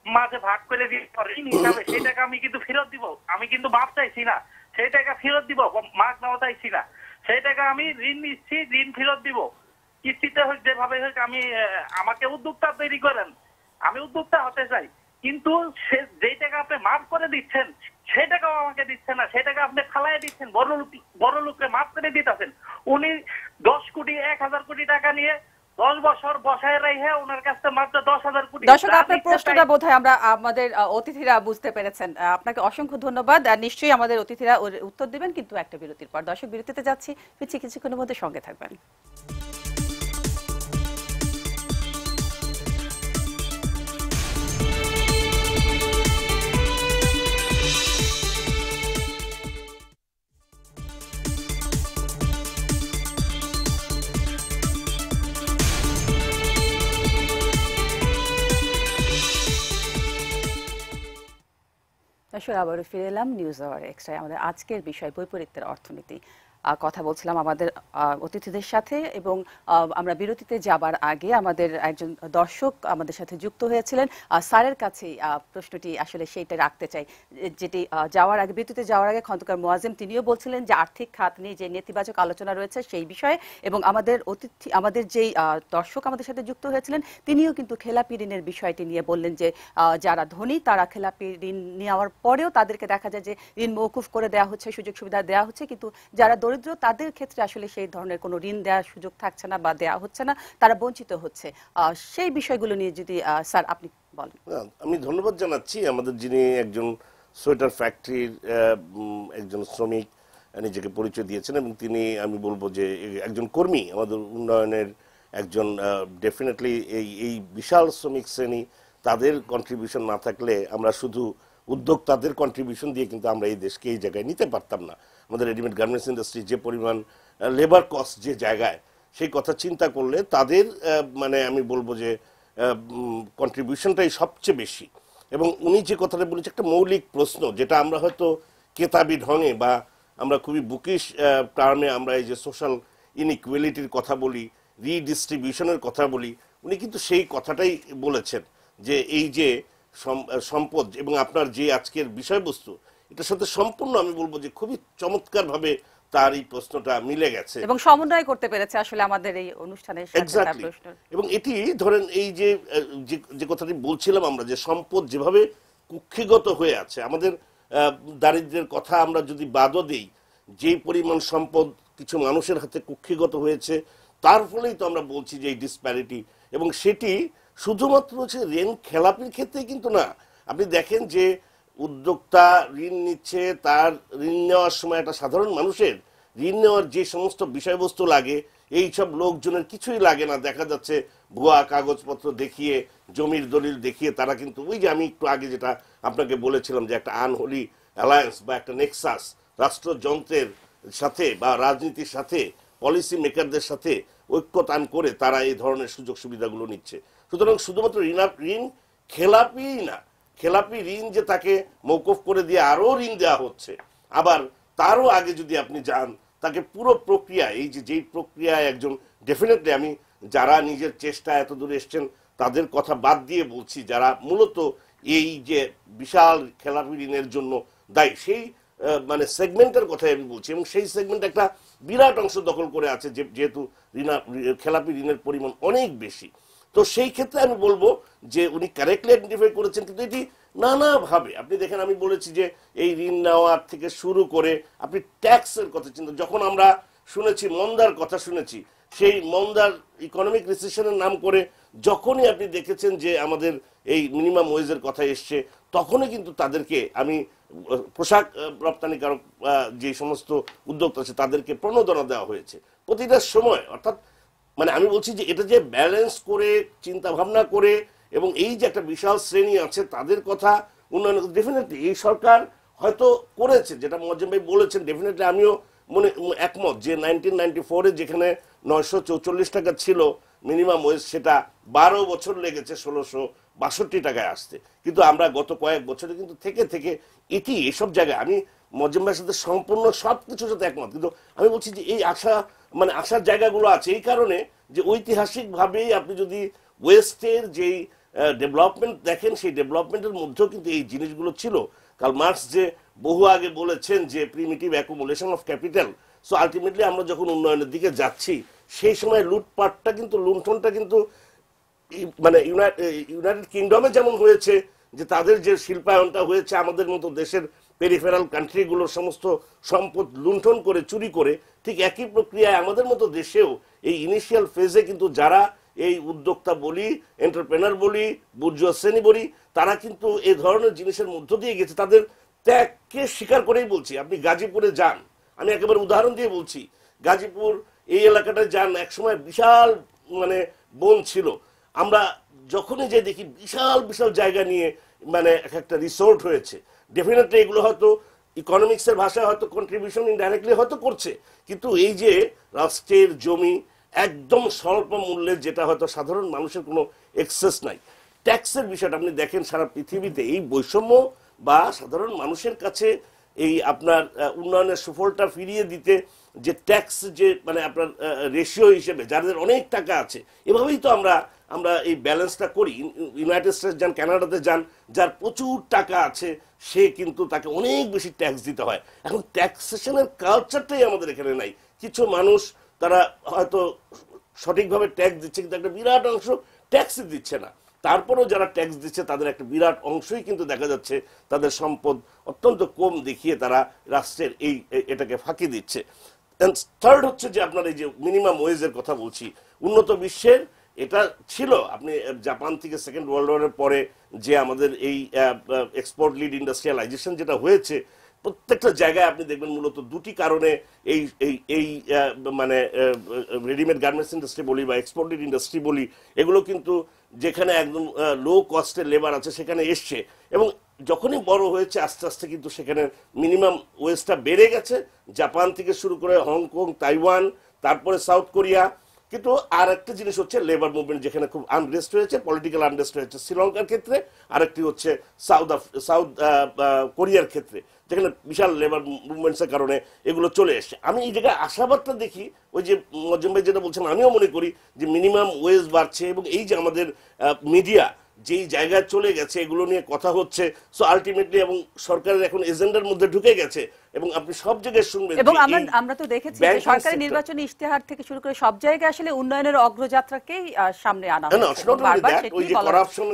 মাঝে ভাগ করে দিয়ে ঋণ হিসাবে, সেই টাকা আমি কিন্তু ফেরত দিব। আমি কিন্তু মাপ চাইছি না, সেই টাকা ফেরত দিব, মাগ নাও চাইছি না। সেই টাকা আমি ঋণ নিচ্ছি, ঋণ ফেরত দিব। কিস্তিতে হোক যেভাবে হোক আমি আমাকে উদ্যোক্তা তৈরি করেন, আমি উদ্যোক্তা হতে চাই, কিন্তু যেই টাকা আপনি মাফ করে দিচ্ছেন সেই টাকাও আমাকে দিচ্ছেন না, সেই টাকা আপনি ফালাই দিচ্ছেন বড় লোককে মাফ করে দিতেছেন। উনি 10 কোটি 1000 কোটি টাকা নিয়ে 10 বছর বসায় রেখে ওনার কাছে মাত্র 10,000 কোটি। দর্শক, আপনার প্রশ্নটা বোধহয় আমরা আমাদের অতিথিরা বুঝতে পেরেছেন। আপনাকে অসংখ্য ধন্যবাদ। নিশ্চয়ই আমাদের অতিথিরা উত্তর দিবেন, কিন্তু একটা বিরতির পর। দর্শক, বিরতিতে যাচ্ছি, ফিরছি কিছুক্ষণের মধ্যে, সঙ্গে থাকবেন। আসলে আবারও ফিরে এলাম নিউজ আওয়ার এক্সট্রায়। আমাদের আজকের বিষয় বৈপরীত্যের অর্থনীতি। কথা বলছিলাম আমাদের অতিথিদের সাথে, এবং আমরা বিরতিতে যাবার আগে আমাদের একজন দর্শক আমাদের সাথে যুক্ত হয়েছিলেন। স্যারের কাছে প্রশ্নটি আসলে সেইটা রাখতে চাই, যেটি যাওয়ার আগে, বিরতিতে যাওয়ার আগে খন্দকার মোয়াজ্জেম তিনিও বলছিলেন যে আর্থিক খাত নিয়ে যে নেতিবাচক আলোচনা রয়েছে সেই বিষয়ে, এবং আমাদের যেই দর্শক আমাদের সাথে যুক্ত হয়েছিলেন তিনিও কিন্তু খেলাপি ঋণের বিষয়টি নিয়ে বললেন যে যারা ধনী তারা খেলাপি ঋণ নেওয়ার পরেও তাদেরকে দেখা যায় যে ঋণ মওকুফ করে দেওয়া হচ্ছে, সুযোগ সুবিধা দেওয়া হচ্ছে, কিন্তু যারা দরিদ্র তাদের ক্ষেত্রে আসলে সেই ধরনের কোনো ঋণ দেওয়ার সুযোগ থাকছে না বা দেওয়া হচ্ছে না, তারা বঞ্চিত হচ্ছে। সেই বিষয়গুলো নিয়ে যদি স্যার আপনি বলেন। আমি ধন্যবাদ জানাচ্ছি আমাদের যিনি একজন সোয়েটার ফ্যাক্টরির একজন শ্রমিক নিজেকে পরিচয় দিয়েছেন, এবং তিনি, আমি বলবো যে একজন কর্মী, আমাদের উন্নয়নের একজন ডেফিনেটলি এই বিশাল শ্রমিক শ্রেণী, তাদের কন্ট্রিবিউশন না থাকলে আমরা শুধু উদ্যোক্তাদের কন্ট্রিবিউশন দিয়ে কিন্তু আমরা এই দেশকে এই জায়গায় নিতে পারতাম না। আমাদের রেডিমেড গার্মেন্টস ইন্ডাস্ট্রি যে পরিমাণ লেবার কস্ট যে জায়গায়, সেই কথা চিন্তা করলে তাদের মানে আমি বলবো যে কন্ট্রিবিউশনটাই সবচেয়ে বেশি। এবং উনি যে কথাটা বলেছে, একটা মৌলিক প্রশ্ন যেটা আমরা হয়তো কেতাবি ঢঙে বা আমরা খুবই বুকিশ টার্মে আমরা এই যে সোশ্যাল ইনইকুয়ালিটির কথা বলি, রিডিস্ট্রিবিউশনের কথা বলি, উনি কিন্তু সেই কথাটাই বলেছেন যে এই যে সম্পদ এবং আপনার যে আজকের বিষয়বস্তু, এটার সাথে সম্পূর্ণ আমি বলবো যে খুবই চমৎকারভাবে তার এই প্রশ্নটা মিলে গেছে এবং সমন্বয় করতে পেরেছে আসলে আমাদের এই অনুষ্ঠানের সাথে তার প্রশ্ন। এবং এটি ধরেন এই যে কথাটি বলছিলাম আমরা, যে সম্পদ যেভাবে কুক্ষিগত হয়ে আছে, আমাদের দারিদ্র্যের কথা আমরা যদি বাদও দেই, যে পরিমাণ সম্পদ কিছু মানুষের হাতে কুক্ষিগত হয়েছে, তার ফলেই তো আমরা বলছি যে এই ডিসপ্যারিটি। এবং সেটি শুধুমাত্র হচ্ছে ঋণ খেলাপির ক্ষেত্রে কিন্তু না। আপনি দেখেন যে উদ্যোক্তা ঋণ নিচ্ছে, তার ঋণ নেওয়ার সময় একটা সাধারণ মানুষের ঋণ নেওয়ার যে সমস্ত বিষয়বস্তু লাগে, এই সব লোকজনের কিছুই লাগে না। দেখা যাচ্ছে ভুয়া কাগজপত্র দেখিয়ে, জমির দলিল দেখিয়ে তারা কিন্তু ওই যে আমি একটু আগে যেটা আপনাকে বলেছিলাম যে একটা আনহোলি অ্যালায়েন্স বা একটা নেক্সাস, রাষ্ট্রযন্ত্রের সাথে বা রাজনীতির সাথে, পলিসি মেকারদের সাথে ঐক্যতান করে তারা এই ধরনের সুযোগ সুবিধাগুলো নিচ্ছে। সুতরাং শুধুমাত্র ঋণ খেলাপি না, খেলাপি ঋণ যে তাকে মওকুফ করে দিয়ে আরো ঋণ দেওয়া হচ্ছে, আবার তারও আগে যদি আপনি যান, তাকে পুরো প্রক্রিয়া, এই যেই প্রক্রিয়ায় একজন ডেফিনেটলি, আমি যারা নিজের চেষ্টা এত দূরে এসছেন তাদের কথা বাদ দিয়ে বলছি, যারা মূলত এই যে বিশাল খেলাপি ঋণের জন্য দায়ী, সেই মানে সেগমেন্টের কথাই আমি বলছি। এবং সেই সেগমেন্ট একটা বিরাট অংশ দখল করে আছে, যেহেতু খেলাপি ঋণের পরিমাণ অনেক বেশি। তো সেই ক্ষেত্রে আমি বলবো যে উনি কারেক্টলি আইডেন্টিফাই করেছেন, কিন্তু এটি নানাভাবে আপনি দেখেন, আমি বলেছি যে এই ঋণ নেওয়ার থেকে শুরু করে আপনি ট্যাক্সের কথা চিন্তা, যখন আমরা শুনেছি মন্দার কথা শুনেছি, সেই মন্দার ইকোনমিক রিসেশনের নাম করে যখনই আপনি দেখেছেন যে আমাদের এই মিনিমাম ওয়েজের কথা এসছে, তখনই কিন্তু তাদেরকে, আমি পোশাক রপ্তানিকারক যে সমস্ত উদ্যোক্তা আছে তাদেরকে প্রণোদনা দেওয়া হয়েছে প্রতিটা সময়। অর্থাৎ মানে আমি বলছি যে এটা যে ব্যালেন্স করে চিন্তা ভাবনা করে, এবং এই যে একটা বিশাল শ্রেণী আছে তাদের কথা উন্নয়ন, ডেফিনেটলি এই সরকার হয়তো করেছে, যেটা মোয়াজ্জেম ভাই বলেছেন, ডেফিনেটলি আমিও একমত যে 1994-এ যেখানে 944 টাকা ছিল মিনিমাম ওয়েজ, সেটা 12 বছর লেগেছে 1662 টাকায় আসতে। কিন্তু আমরা গত কয়েক বছরে কিন্তু থেকে এটি এসব জায়গায়, আমি মোয়াজ্জেম ভাইয়ের সাথে সম্পূর্ণ সবকিছুর সাথে একমত, কিন্তু আমি বলছি যে এই আসার জায়গাগুলো আছে এই কারণে যে ঐতিহাসিকভাবেই আপনি যদি ওয়েস্টের যেই ডেভেলপমেন্ট দেখেন, সেই ডেভেলপমেন্টের মধ্যেও কিন্তু এই জিনিসগুলো ছিল। কার্ল মার্কস যে বহু আগে বলেছেন যে primitive accumulation of capital. So ultimately আমরা যখন উন্নয়নের দিকে যাচ্ছি, সেই সময় লুটপাটটা কিন্তু লুণ্ঠনটা কিন্তু মানে ইউনাইটেড কিংডমে যেমন হয়েছে, যে তাদের যে শিল্পায়নটা হয়েছে আমাদের মতো দেশের পেরিফেরাল কান্ট্রিগুলোর সমস্ত সম্পদ লুণ্ঠন করে চুরি করে, ঠিক একই প্রক্রিয়ায় আমাদের মতো দেশেও এই ইনিশিয়াল ফেজে কিন্তু যারা এই উদ্যোক্তা বলি, এন্টারপ্রেনার বলি, বুর্জুয়া শ্রেণী বলি, তারা কিন্তু এই ধরনের জিনিসের মধ্য দিয়ে গেছে। তাদের ত্যাগকে স্বীকার করেই বলছি। আপনি গাজীপুরে যান, আমি একেবারে উদাহরণ দিয়ে বলছি, গাজীপুর এই এলাকাটায় যান, একসময় বিশাল মানে বন ছিল। আমরা যখনই যে দেখি বিশাল বিশাল জায়গা নিয়ে মানে একটা রিসোর্ট হয়েছে। ডেফিনেটলি এগুলো হয়তো ইকোনমিক্সের ভাষায় হয়তো কন্ট্রিবিউশন ইনডাইরেক্টলি হয়তো করছে, কিন্তু এই যে রাষ্ট্রের জমি একদম স্বল্প মূল্যে, যেটা হয়তো সাধারণ মানুষের কোনো এক্সেস নাই। ট্যাক্সের বিষয়টা আপনি দেখেন সারা পৃথিবীতে এই বৈষম্য বা সাধারণ মানুষের কাছে এই আপনার উন্নয়নের সুফলটা ফিরিয়ে দিতে যে ট্যাক্স যে মানে আপনার রেশিও হিসেবে যাদের অনেক টাকা আছে, এভাবেই তো আমরা এই ব্যালেন্সটা করি। ইউনাইটেড স্টেটস যান, কানাডাতে যান, যার প্রচুর টাকা আছে সে কিন্তু তাকে অনেক বেশি ট্যাক্স দিতে হয়। এখন ট্যাক্সেশনের কালচারটাই আমাদের এখানে নাই। কিছু মানুষ তারা হয়তো সঠিকভাবে ট্যাক্স দিচ্ছে, কিন্তু একটা বিরাট অংশ ট্যাক্সই দিচ্ছে না। তারপরেও যারা ট্যাক্স দিচ্ছে তাদের একটা বিরাট অংশই কিন্তু দেখা যাচ্ছে তাদের সম্পদ অত্যন্ত কম দেখিয়ে তারা রাষ্ট্রের এটাকে ফাঁকি দিচ্ছে। থার্ড হচ্ছে যে আপনার এই যে মিনিমাম ওয়েজের কথা বলছি, উন্নত বিশ্বের এটা ছিল। আপনি জাপান থেকে সেকেন্ড ওয়ার্ল্ড ওয়ারের পরে যে আমাদের এই এক্সপোর্ট লিড ইন্ডাস্ট্রিয়ালাইজেশন যেটা হয়েছে, প্রত্যেকটা জায়গায় আপনি দেখবেন মূলত দুটি কারণে এই এই এই মানে রেডিমেড গার্মেন্টস ইন্ডাস্ট্রি বলি বা এক্সপোর্টেড ইন্ডাস্ট্রি বলি, এগুলো কিন্তু যেখানে একদম লো কস্টের লেবার আছে সেখানে এসছে, এবং যখনই বড় হয়েছে আস্তে আস্তে কিন্তু সেখানে মিনিমাম ওয়েজটা বেড়ে গেছে, জাপান থেকে শুরু করে হংকং, তাইওয়ান, তারপরে সাউথ কোরিয়া। কিন্তু আর একটা জিনিস হচ্ছে লেবার মুভমেন্ট, যেখানে খুব আনরেস্ট হয়েছে, পলিটিক্যাল আনরেস্ট হয়েছে শ্রীলঙ্কার ক্ষেত্রে, আরেকটি হচ্ছে সাউথ কোরিয়ার ক্ষেত্রে, যেখানে বিশাল লেবার মুভমেন্টসের কারণে এগুলো চলে এসছে। আমি এই জায়গায় আশাবাদটা দেখি, ওই যে মজ্জম ভাই যেটা বলছেন, আমিও মনে করি যে মিনিমাম ওয়েজ বাড়ছে, এবং এই যে আমাদের মিডিয়া যেই জায়গায় চলে গেছে এগুলো নিয়ে কথা হচ্ছে, সো আলটিমেটলি এবং সরকারের এখন এজেন্ডার মধ্যে ঢুকে গেছে, এবং আপনি সব জায়গায় শুনবেন। এবং আমরা তো দেখেছি যে সরকারি নির্বাচনী ইশতেহার থেকে শুরু করে সব জায়গায় আসলে উন্নয়নের অগ্রযাত্রাকেই সামনে আনা হচ্ছে।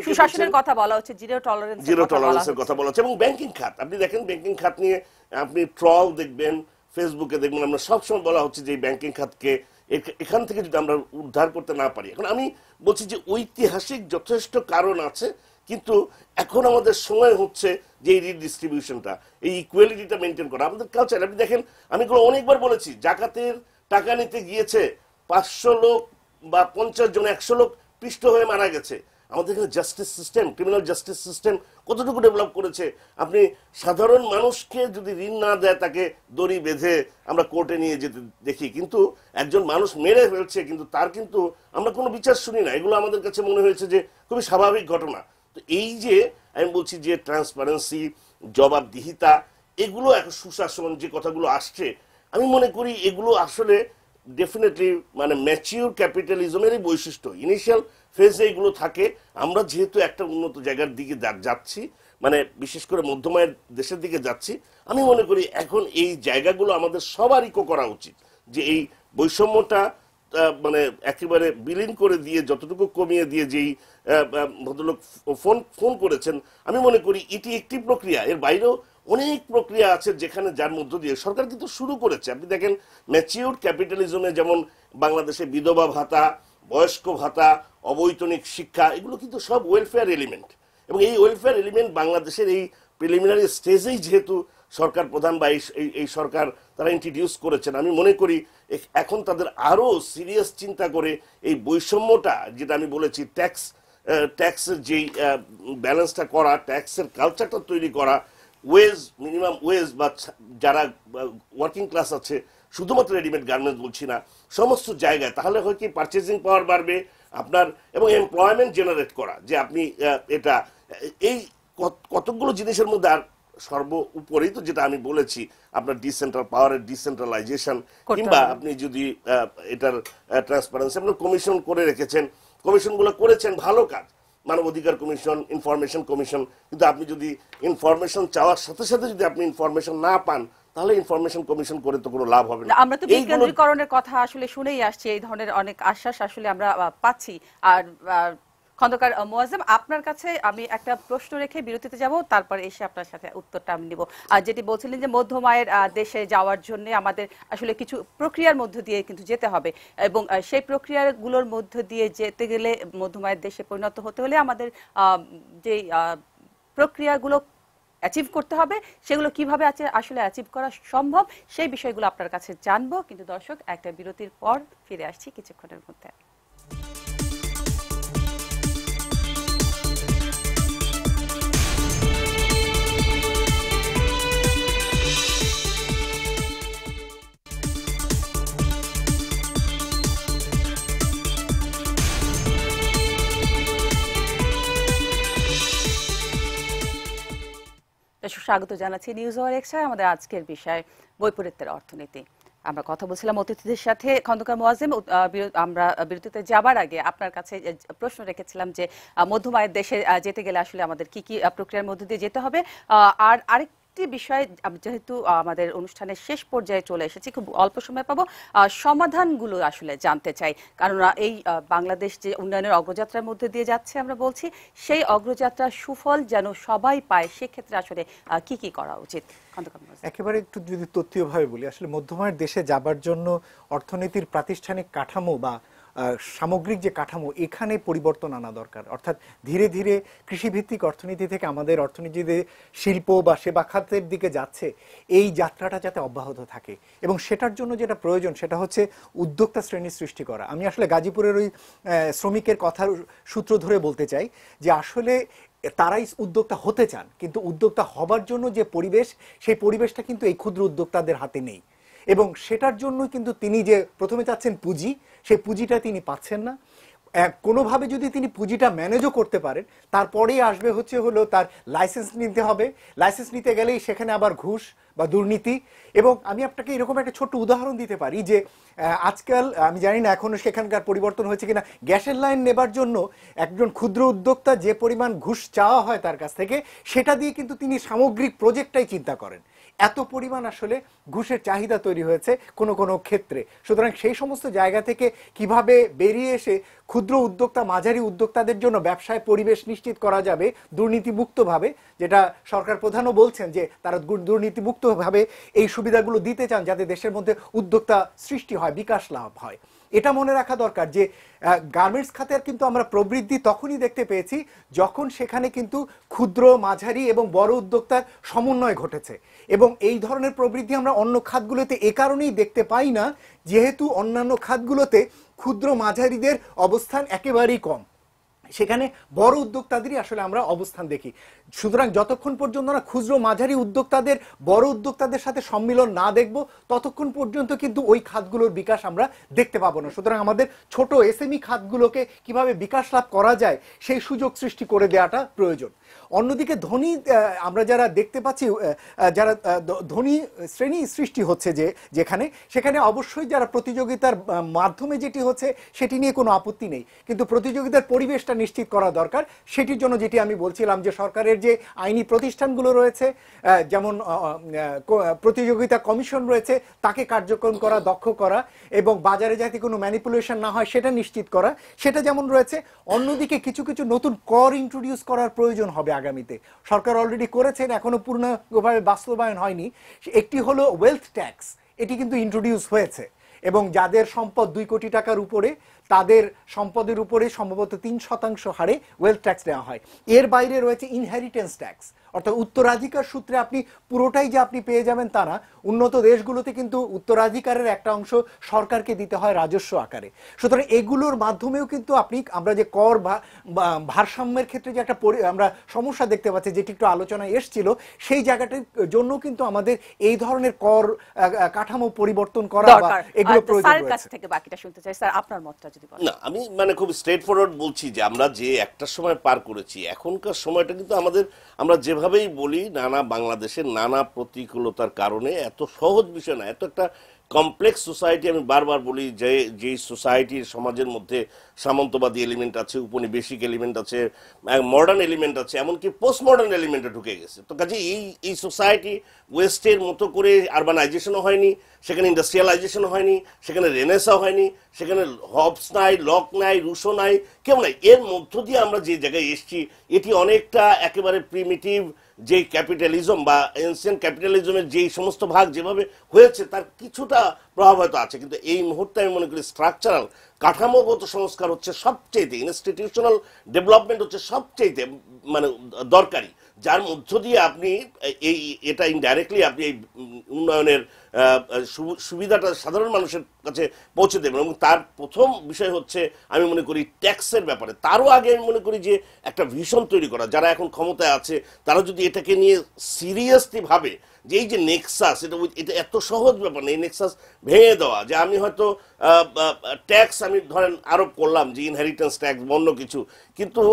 সুশাসনের কথা বলা হচ্ছে, জিরো টলারেন্সের কথা বলা হচ্ছে। এবং ব্যাংকিং খাত, আপনি দেখেন ব্যাংকিং খাত নিয়ে আপনি ট্রল দেখবেন, ফেসবুকে দেখবেন, আমরা সবসময় বলা হচ্ছে যে ব্যাংকিং খাতকে এখান থেকে যদি আমরা উদ্ধার করতে না পারি। এখন আমি বলছি যে ঐতিহাসিক যথেষ্ট কারণ আছে, কিন্তু এখন আমাদের সময় হচ্ছে যে এই রিডিস্ট্রিবিউশনটা, এই ইকুয়ালিটিটা মেনটেন করা আমাদের কালচার। আপনি দেখেন, আমি অনেকবার বলেছি, জাকাতের টাকা নিতে গিয়েছে 500 লোক বা 50 জন, 100 লোক পিষ্ট হয়ে মারা গেছে। আমাদের এখানে justice system, criminal justice system কতটুকু ডেভেলপ করেছে। আপনি সাধারণ মানুষকে যদি ঋণ না দেয় তাকে দড়ি বেঁধে আমরা কোর্টে নিয়ে যেতে দেখি, কিন্তু একজন মানুষ মেরে ফেলছে কিন্তু তার কিন্তু আমরা কোনো বিচার শুনি না। এগুলো আমাদের কাছে মনে হয়েছে যে খুবই স্বাভাবিক ঘটনা। তো এই যে আমি বলছি যে ট্রান্সপারেন্সি, জবাবদিহিতা, এগুলো এখন সুশাসন যে কথাগুলো আসছে, আমি মনে করি এগুলো আসলে ডেফিনেটলি মানে ম্যাচিউর ক্যাপিটালিজমেরই বৈশিষ্ট্য। ইনিশিয়াল ফেজে এগুলো থাকে। আমরা যেহেতু একটা উন্নত জায়গার দিকে যাচ্ছি, মানে বিশেষ করে মধ্যমায়ের দেশের দিকে যাচ্ছি, আমি মনে করি এখন এই জায়গাগুলো আমাদের সবারই করা উচিত, যে এই বৈষম্যটা মানে একেবারে বিলীন করে দিয়ে, যতটুকু কমিয়ে দিয়ে, যেই ভদ্রলোক ফোন করেছেন, আমি মনে করি এটি একটি প্রক্রিয়া। এর বাইরেও অনেক প্রক্রিয়া আছে যেখানে যার মধ্য দিয়ে সরকার কিন্তু শুরু করেছে। আপনি দেখেন ম্যাচিউর ক্যাপিটালিজমে যেমন বাংলাদেশে বিধবা ভাতা, বয়স্ক ভাতা, অবৈতনিক শিক্ষা, এগুলো কিন্তু সব ওয়েলফেয়ার এলিমেন্ট, এবং এই ওয়েলফেয়ার এলিমেন্ট বাংলাদেশের এই প্রিলিমিনারি স্টেজেই যেহেতু সরকার প্রধান বা এই সরকার তারা ইন্ট্রোডিউস করেছেন, আমি মনে করি এখন তাদের আরো সিরিয়াস চিন্তা করে এই বৈষম্যটা, যেটা আমি বলেছি ট্যাক্সের যেই ব্যালেন্সটা করা, ট্যাক্সের কালচারটা তৈরি করা, ওয়েজ, মিনিমাম ওয়েজ, বা যারা ওয়ার্কিং ক্লাস আছে, শুধুমাত্র রেডিমেড গার্মেন্টস বলছি না, সমস্ত জায়গায়, তাহলে হয় কি পারচেজিং পাওয়ার বাড়বে আপনার, এবং এমপ্লয়মেন্ট জেনারেট করা, যে আপনি এটা এই কতগুলো জিনিসের মধ্যে। আর সর্বোপরি তো যেটা আমি বলেছি, আপনার ডিসেন্ট্রাল পাওয়ারের ডিসেন্ট্রালাইজেশন, কিংবা আপনি যদি এটার ট্রান্সপারেন্সি, আপনার কমিশন করে রেখেছেন, কমিশনগুলো করেছেন ভালো কাজ, মানবাধিকার কমিশন, ইনফরমেশন কমিশন, কিন্তু আপনি যদি ইনফরমেশন চাওয়ার সাথে সাথে যদি আপনি ইনফরমেশন না পান, তাহলে ইনফরমেশন কমিশন করে তো কোনো লাভ হবে না। আমরা তো বিকেন্দ্রীকরণের কথা আসলে শুনেই আসছি, এই ধরনের অনেক আশ্বাস আসলে আমরা পাচ্ছি। আর খন্দকার মোয়াজ্জেম, আপনার কাছে আমি একটা প্রশ্ন রেখে বিরতিতে যাব, তারপর এসে আপনার সাথে উত্তরটা আমি নিব। আর যেটি বলছিলেন যে মধ্যমায়ের দেশে যাওয়ার জন্য আমাদের আসলে কিছু প্রক্রিয়ার মধ্য দিয়ে কিন্তু যেতে হবে, এবং সেই প্রক্রিয়াগুলোর মধ্য দিয়ে যেতে গেলে মধ্যমায়ের দেশে পরিণত হতে হলে আমাদের যে প্রক্রিয়াগুলো অ্যাচিভ করতে হবে, সেগুলো কিভাবে আসলে অ্যাচিভ করা সম্ভব সেই বিষয়গুলো আপনার কাছে জানবো। কিন্তু দর্শক, একটা বিরতির পর ফিরে আসছি কিছুক্ষণের মধ্যে। স্বাগত জানাচ্ছি নিউজ আওয়ার এক্সট্রায়। আমাদের আজকের বিষয় বৈপরীত্যের অর্থনীতি। আমরা কথা বলছিলাম অতিথিদের সাথে। খন্দকার মোয়াজ্জেম, আমরা বিরতিতে যাবার আগে আপনার কাছে প্রশ্ন রেখেছিলাম যে মধ্যমায়ের দেশে যেতে গেলে আসলে আমাদের কি কি প্রক্রিয়ার মধ্যে দিয়ে যেতে হবে। আর আরেকটি বিষয়, যেহেতু আমাদের অনুষ্ঠানের শেষ পর্যায়ে চলে এসেছি, খুব অল্প সময় পাবো, সমাধানগুলো আসলে জানতে চাই। কারণ এই বাংলাদেশ যে উন্নয়নের অগ্রযাত্রার মধ্যে দিয়ে যাচ্ছে আমরা বলছি, সেই অগ্রযাত্রার সুফল যেন সবাই পায়, সেক্ষেত্রে আসলে কি কি করা উচিত? একেবারে একটু যদি তথ্যভাবে বলি, আসলে মধ্যমায়ের দেশে যাবার জন্য অর্থনীতির প্রাতিষ্ঠানিক কাঠামো বা সামগ্রিক যে কাঠামো, এখানে পরিবর্তন আনা দরকার। অর্থাৎ ধীরে ধীরে কৃষিভিত্তিক অর্থনীতি থেকে আমাদের অর্থনীতিতে শিল্প বা সেবা খাতের দিকে যাচ্ছে, এই যাত্রাটা যাতে অব্যাহত থাকে। এবং সেটার জন্য যেটা প্রয়োজন সেটা হচ্ছে উদ্যোক্তা শ্রেণী সৃষ্টি করা। আমি আসলে গাজীপুরের ওই শ্রমিকের কথার সূত্র ধরে বলতে চাই যে আসলে তারাই উদ্যোক্তা হতে চান, কিন্তু উদ্যোক্তা হবার জন্য যে পরিবেশ, সেই পরিবেশটা কিন্তু এই ক্ষুদ্র উদ্যোক্তাদের হাতে নেই। এবং সেটার জন্য কিন্তু তিনি যে প্রথমে চাচ্ছেন পুঁজি, সেই পুঁজিটা তিনি পাচ্ছেন না। কোনোভাবে যদি তিনি পুঁজিটা ম্যানেজও করতে পারেন, তারপরেই আসবে হলো তার লাইসেন্স নিতে হবে। লাইসেন্স নিতে গেলেই সেখানে আবার ঘুষ বা দুর্নীতি। এবং আমি আপনাকে এরকম একটা ছোট্ট উদাহরণ দিতে পারি যে আজকাল আমি জানি না এখনো সেখানকার পরিবর্তন হয়েছে কিনা, গ্যাসের লাইন নেবার জন্য একজন ক্ষুদ্র উদ্যোক্তা যে পরিমাণ ঘুষ চাওয়া হয় তার কাছ থেকে, সেটা দিয়ে কিন্তু তিনি সামগ্রিক প্রজেক্টটাই চিন্তা করেন। এত পরিমাণ আসলে ঘুষের চাহিদা তৈরি হয়েছে কোনো কোনো ক্ষেত্রে। সুতরাং সেই সমস্ত জায়গা থেকে কিভাবে বেরিয়ে এসে ক্ষুদ্র উদ্যোক্তা, মাঝারি উদ্যোক্তাদের জন্য ব্যবসায় পরিবেশ নিশ্চিত করা যাবে দুর্নীতিমুক্তভাবে, যেটা সরকার প্রধানও বলছেন যে তারা দুর্নীতিমুক্তভাবে এই সুবিধাগুলো দিতে চান, যাতে দেশের মধ্যে উদ্যোক্তা সৃষ্টি হয়, বিকাশ লাভ হয়। এটা মনে রাখা দরকার যে গার্মেন্টস খাতের কিন্তু আমরা প্রবৃদ্ধি তখনই দেখতে পেয়েছি যখন সেখানে কিন্তু ক্ষুদ্র, মাঝারি এবং বড় উদ্যোক্তার সমন্বয় ঘটেছে। এবং এই ধরনের প্রবৃদ্ধি আমরা অন্য খাতগুলোতে এ কারণেই দেখতে পাই না, যেহেতু অন্যান্য খাতগুলোতে ক্ষুদ্র মাঝারিদের অবস্থান একেবারেই কম, সেখানে বড় উদ্যোক্তাদেরই আসলে আমরা অবস্থান দেখি। সুতরাং যতক্ষণ পর্যন্ত না ক্ষুদ্র মাঝারি উদ্যোক্তাদের বড় উদ্যোক্তাদের সাথে সম্মিলন না দেখব, ততক্ষণ পর্যন্ত কিন্তু ওই খাতগুলোর বিকাশ আমরা দেখতে পাবো না। সুতরাং আমাদের ছোট এসএমই খাতগুলোকে কিভাবে বিকাশ লাভ করা যায়, সেই সুযোগ সৃষ্টি করে দেওয়াটা প্রয়োজন। অন্যদিকে ধনী, আমরা যারা দেখতে পাচ্ছি যারা ধনী শ্রেণী সৃষ্টি হচ্ছে যেখানে, সেখানে অবশ্যই যারা প্রতিযোগিতার মাধ্যমে যেটি হচ্ছে সেটি নিয়ে কোনো আপত্তি নেই, কিন্তু প্রতিযোগিতার পরিবেশটা নিশ্চিত করা দরকার। সেটির জন্য যেটি আমি বলছিলাম যে সরকারের যে আইনি প্রতিষ্ঠানগুলো রয়েছে, যেমন প্রতিযোগিতা কমিশন রয়েছে, তাকে কার্যক্রম করা, দক্ষ করা, এবং বাজারে যাতে কোনো ম্যানিপুলেশন না হয় সেটা নিশ্চিত করা, সেটা যেমন রয়েছে। অন্যদিকে কিছু কিছু নতুন কর ইন্ট্রোডিউস করার প্রয়োজন হবে আগামীতে। সরকার অলরেডি করেছেন, এখনো পূর্ণভাবে বাস্তবায়ন হয়নি। একটি হলো ওয়েলথ ট্যাক্স, এটি কিন্তু ইন্ট্রোডিউস হয়েছে, এবং যাদের সম্পদ 2 কোটি টাকার উপরে, তাদের সম্পদের উপরে সম্ভবত 3% হারে ওয়েলথ ট্যাক্স দেওয়া হয়। এর বাইরে রয়েছে ইনহেরিটেন্স ট্যাক্স, অর্থাৎ উত্তরাধিকার সূত্রে আপনি পুরোটাই যে আপনি পেয়ে যাবেন তা না। উন্নত দেশগুলোতে কিন্তু উত্তরাধিকারের একটা অংশ সরকারকে দিতে হয় রাজস্ব আকারে। সুতরাং এগুলোর মাধ্যমেও কিন্তু আমরা যে কর ভারসাম্যের ক্ষেত্রে যে একটা আমরা সমস্যা দেখতে পাচ্ছি, যেটি একটু আলোচনায় এসেছিল, সেই জায়গাটার জন্য কিন্তু আমাদের এই ধরনের কর কাঠামো পরিবর্তন করা এগুলো প্রয়োজন রয়েছে। স্যার কাছ থেকে বাকিটা শুনতে চাই। স্যার, আপনার মতটা যদি বলেন। না, আমি খুব স্ট্রেট ফরওয়ার্ড বলছি যে আমরা যে একটা সময় পার করেছি, এখনকার সময়টা কিন্তু আমরা যেভাবেই বলি, বাংলাদেশের নানা প্রতিকূলতার কারণে এত সহজ বিষয় না, এত একটা কমপ্লেক্স সোসাইটি, আমি বারবার বলি যে যেই সোসাইটির সমাজের মধ্যে সামন্তবাদী এলিমেন্ট আছে, উপনিবেশিক এলিমেন্ট আছে, মডার্ন এলিমেন্ট আছে, এমনকি পোস্ট মডার্ন এলিমেন্টে ঢুকে গেছে। তো কাজে এই সোসাইটি ওয়েস্টের মতো করে আরবানাইজেশনও হয়নি, সেখানে ইন্ডাস্ট্রিয়ালাইজেশন হয়নি, সেখানে রেনেসা হয়নি, সেখানে হবস নাই, লক নাই, রুশো নাই, কেউ নাই। এর মধ্য দিয়ে আমরা যে জায়গায় এসেছি এটি অনেকটা একেবারে প্রিমিটিভ যে ক্যাপিটালিজম বা এনসিয়েন্ট ক্যাপিটালিজমের যেই সমস্ত ভাগ যেভাবে হয়েছে তার কিছুটা প্রভাব হয়তো আছে, কিন্তু এই মুহূর্তে আমি মনে করি স্ট্রাকচারাল কাঠামোগত সংস্কার হচ্ছে সবচেয়ে, ইনস্টিটিউশনাল ডেভেলপমেন্ট হচ্ছে সবচেয়ে মানে দরকারি, যার মধ্য দিয়ে আপনি এটা ইনডাইরেক্টলি আপনি এই উন্নয়নের সুবিধাটা সাধারণ মানুষের কাছে পৌঁছে দেবেন। এবং তার প্রথম বিষয় হচ্ছে আমি মনে করি ট্যাক্সের ব্যাপারে। তারও আগে আমি মনে করি যে একটা ভিশন তৈরি করা, যারা এখন ক্ষমতায় আছে তারা যদি এটাকে নিয়ে সিরিয়াসলি ভাবে যে এই যে নেক্সাস, এটা এত সহজ ব্যাপার না, এই নেক্সাস ভেঙে দেওয়া। যে আমি হয়তো ট্যাক্স আমি ধরেন আরোপ করলাম যে ইনহেরিটেন্স ট্যাক্স অন্য কিছু, কিন্তু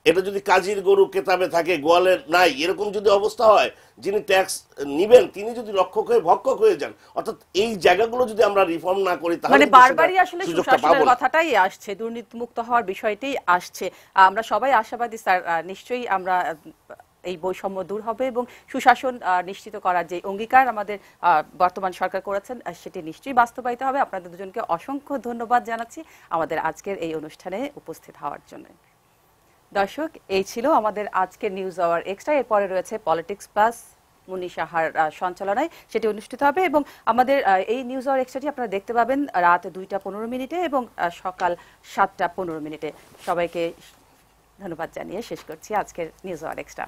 এটা যদি কাজীর গরু কেতাবে থাকে গোয়ালের নাই, এরকম যদি অবস্থা হয়, যিনি ট্যাক্স নিবেন তিনি যদি রক্ষক হয়ে ভক্ষক হয়ে যান, অর্থাৎ এই জায়গাগুলো যদি আমরা রিফর্ম না করি তাহলে বারবারই আসলে সুশাসনের কথাটাই আসছে, দুর্নীতিমুক্ত হওয়ার বিষয়টাই আসছে। আমরা সবাই আশাবাদী স্যার, নিশ্চয়ই আমরা এই বৈষম্য দূর হবে এবং সুশাসন নিশ্চিত করার যে অঙ্গীকার আমাদের বর্তমান সরকার করেছেন সেটি নিশ্চয়ই বাস্তবায়িত হবে। আপনাদের দুজনকে অসংখ্য ধন্যবাদ জানাচ্ছি আমাদের আজকের এই অনুষ্ঠানে উপস্থিত হওয়ার জন্য। দর্শক, এই ছিল আমাদের আজকের নিউজ আওয়ার এক্সট্রা। এরপরে রয়েছে পলিটিক্স প্লাস মুনি সাহার সঞ্চালনায়, সেটি অনুষ্ঠিত হবে এবং আমাদের এই নিউজ আওয়ার এক্সট্রাটি আপনারা দেখতে পাবেন রাত 2:15 এবং সকাল 7:15। সবাইকে ধন্যবাদ জানিয়ে শেষ করছি আজকের নিউজ আওয়ার এক্সট্রা।